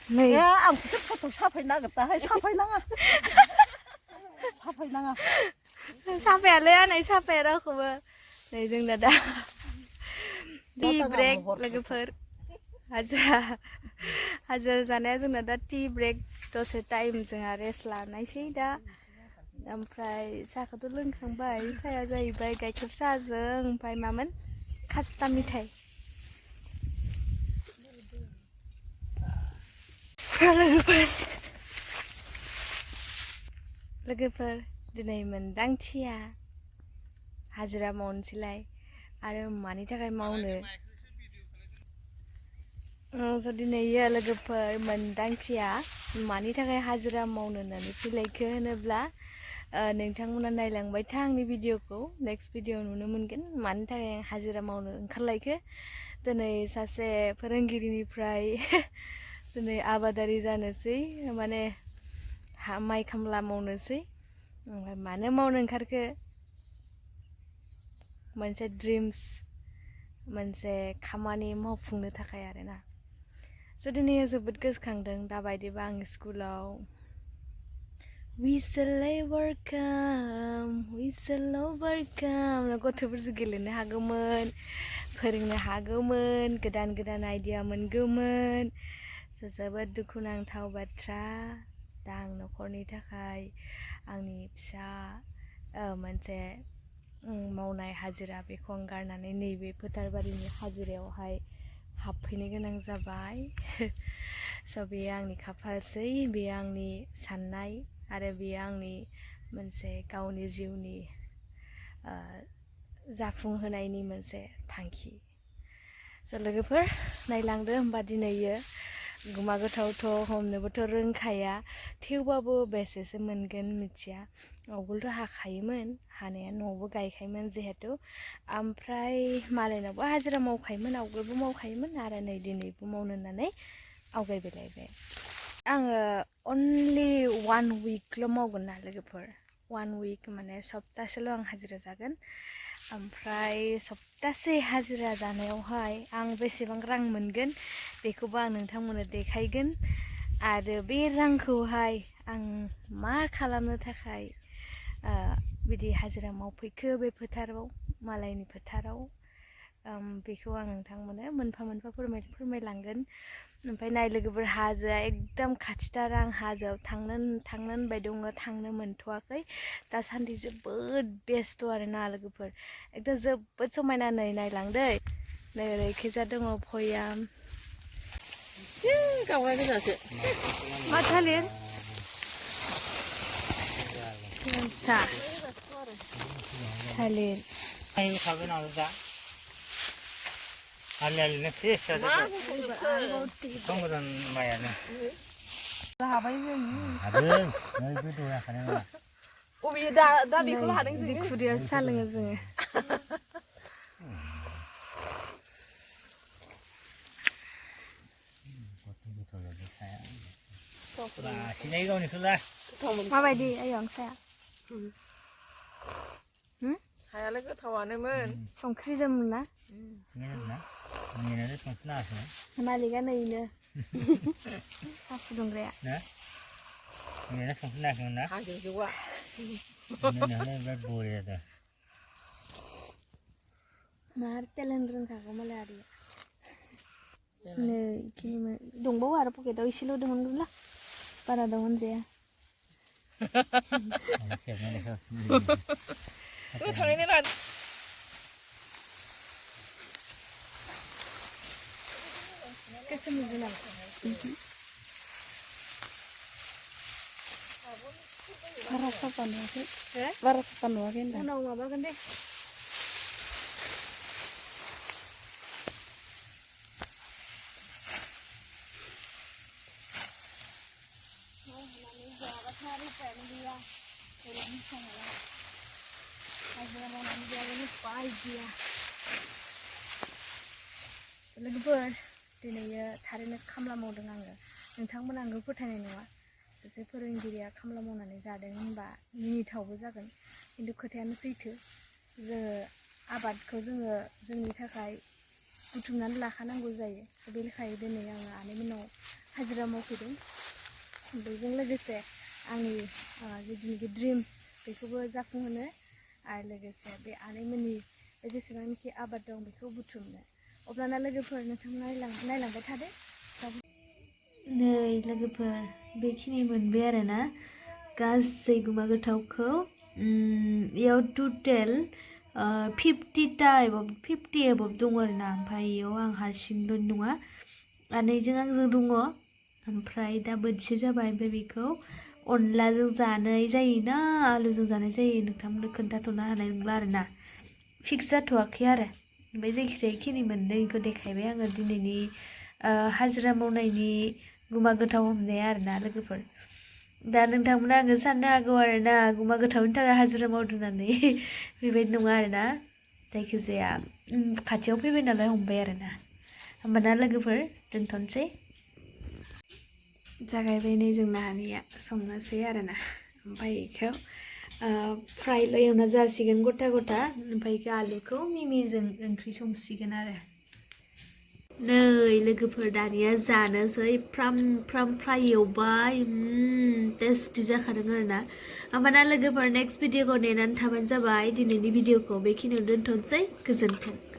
नै आंखौसो फट' साफायनांगोनहाय साफायनाङा साफायनाङा साफायालाय आनै साफाया रावखौबो नै जोंना दा टि ब्रेक लोगोफोर हाजिरा जानाया जोंना दा टि ब्रेक दसे टाइम जोंहा रेस्ट लानायसै दा ओमफ्राय साहाखौथ' लोंखांबाय साहाया जाहैबाय गाइखेर साहाजों ओमफ्राय मामोन खास्टा मिथाइ लोगोफोर दिनै मोनदांथिया हाजिरा मावनोसैलाय आरो मानि थाखाय मावनो दिनै लोगोफोर मोनदांथिया मानि थाखाय हाजिरा मावनो होननानै फैलायखो होनोब्ला नोंथांमोना नायलांबाय था आंनि भिडिअखौ नेक्स्ट भिडिअ नुनो मोनगोन मानि थाखाय आं हाजिरा मावनो ओंखारलायखो दिनै सासे फोरोंगिरिनिफ्राय दिनै आबादारि जानोसै माने माइ खामला मावनोसै ओमफ्राय मानो मावनो ओंखारखो मोनसे ड्रिम्स मोनसे खामानि मावफुंनो थाखाय आरोना दिनै जोबोद गोसोखांदों दाबायदिबा आं स्कुलाव whistle overcome गथ'फोरजों गेलेनो हागौमोन फोरोंनो हागौमोन गोदान गोदान आइडिया मोनगौमोन जोबोद दुखुनांथाव बाथ्रा दा आं न'खरनि थाखाय आंनि फिसा मोनसे मावनाय हाजिरा बेखौ आं गारनानै नैबे फोथारबारिनि हाजिरायावहाय हाबफैनो गोनां जाबाय स' बेयो आंनि खाफालसै बेयो आंनि साननाय आरो बेयो आंनि मोनसे गावनि जिउनि जाफुंहोनायनि मोनसे थांखि स' लोगोफोर नायलांदो होमबा दिनैयो गुमा गोथावथ' हमनोबोथ' रोंखाया थेवबाबो बेसेसो मोनगोन मिथिया आवगोलथ' हाखायोमोन हानाया न'आवबो गायखायोमोन जिहेथु ओमफ्राय मालायनावबो हाजिरा मावखायोमोन आवगोलबो मावखायोमोन आरो नै दिनैबो मावनो होननानै आवगायबोलायबाय आङो अनलि 1 उइकल' मावगोन ना लोगोफोर 1 उइक माने सप्तासेल' आं हाजिरा जागोन ओमफ्राय सप्तासे हाजिरा जानायावहाय आं बेसेबां रां मोनगोन बेखौबो आं नोंथांमोननो देखायगोन आरो बे रांखौहाय आं मा खालामनो थाखाय बिदि हाजिरा मावफैखो बे फोथाराव मालायनि फोथाराव बेखौ आं नोंथांमोननो मोनफा मोनफा फोरमायलांगोन ओमफ्राय नाय लोगोफोर हाजोआ एकदम खाथिथार आं हाजोआव थांनो होनबाय दङ थांनो मोनथ'वाखै दासान्दि जोबोद बेस्थ' आरोना लोगोफोर एकदम जोबोद समायना नै नायलांदै नै ओरैखैजा दङ भयाम गावनाय गोजासो मा थालिर फिसा थालिर Alilnya sih, ada kemudian mayarnya. हाबाय जों Ada, itu tuh ya kan ya. अबे दा बेखौ लादों जों खुरियाव सा लोङो जोङो Sini kau nih sudah. माबायदि आयं साया हायालाय गोथावानोमोन संख्रि जोमोन ना Ini ada tempatnya sih. मालिका नैनो सा फुदुंग्राया Nah, ini ada tempatnya sih ना. हाजोजोआ Ini ada boleh ada. मार टेलेन्ट रोंखागौ मालाय आरिया नै इखिनि दंबावो आरो पकेटाव एसेल' दंमोनब्ला बारा दंहोनजाया गोथाङैनो लादों गोसोम नुदों नामा बारा साफा नुवाखै होनदां उनाव माबागोन दे लोगोफोर दिनै थारैनो खामला मावदों आङो नोंथांमोना आंखौ फोथायनाय नङा सासे फोरोंगिरिया खामला मावनानै जादों होनबा मिनिथावबो जागोन खिन्थु खोथायानो सैथो जोङो आबादखौ जोंनि थाखाय बुथुमनानै लाखानांगौ जायो बे लेखायै दिनै आङो आनैमोननाव हाजिरा मावफैदों बेजों लोगोसे आंनि जिथुनाखि ड्रिम्स बेखौबो जाफुंहोनो आरो लोगोसे बे आनैमोननि जेसेबांनाखि आबाद दं बेखौ बुथुमनो अब्लाना लोगोफोर नोंथांमोना नायलांबाय थादो नै लोगोफोर बेखिनि मोनबाय आरोना गासै गुमा गोथावखौ इयाव टटेल 50 एबभ दङ आरोना ओमफ्राय इयाव आं हारसिंल' नङा आनैजों आंजों दङ ओमफ्राय दा बोथिसे जाबाय ओमफ्राय बेखौ अनलाजों जानाय जायोना आलुजों जानाय जायो नोंथांमोननो खोन्थाथ'नो हानाय नंला आरोना फिक्स जाथ'वाखै आरो ओमफ्राय जायखिजाया बेखिनि मोनदों बेखौ देखायबाय आङो दिनैनि हाजिरा मावनायनि गुमा गोथाव हमनाया आरोना लोगोफोर दा नोंथांमोना आङो साननो हागौ आरोना गुमा गोथावनि थाखाय हाजिरा मावदों होननानै बेबायदि नङा आरोना जायखिजाया खाथियाव फैबाय नालाय हमबाय आरोना होमबाना लोगोफोर दोनथ'नोसै जागायबाय नै जोंना आनैया संनोसै आरोना ओमफ्राय बेखौ फ्रायल' एवना जासिगोन गथा गथा ओमफ्राय बेखौ आलुखौ मिमिजों ओंख्रि संसिगोन आरो नै लोगोफोर दानिया जानोसै फ्राम फ्राम फ्राय एवबाय टेस्टि जाखादों आरोना होमबाना लोगोफोर नेक्स्ट भिडिअखौ नेनानै थाबानो जाबाय दिनैनि भिडिअखौ बेखिनियाव दोनथ'नोसै गोजोन्थों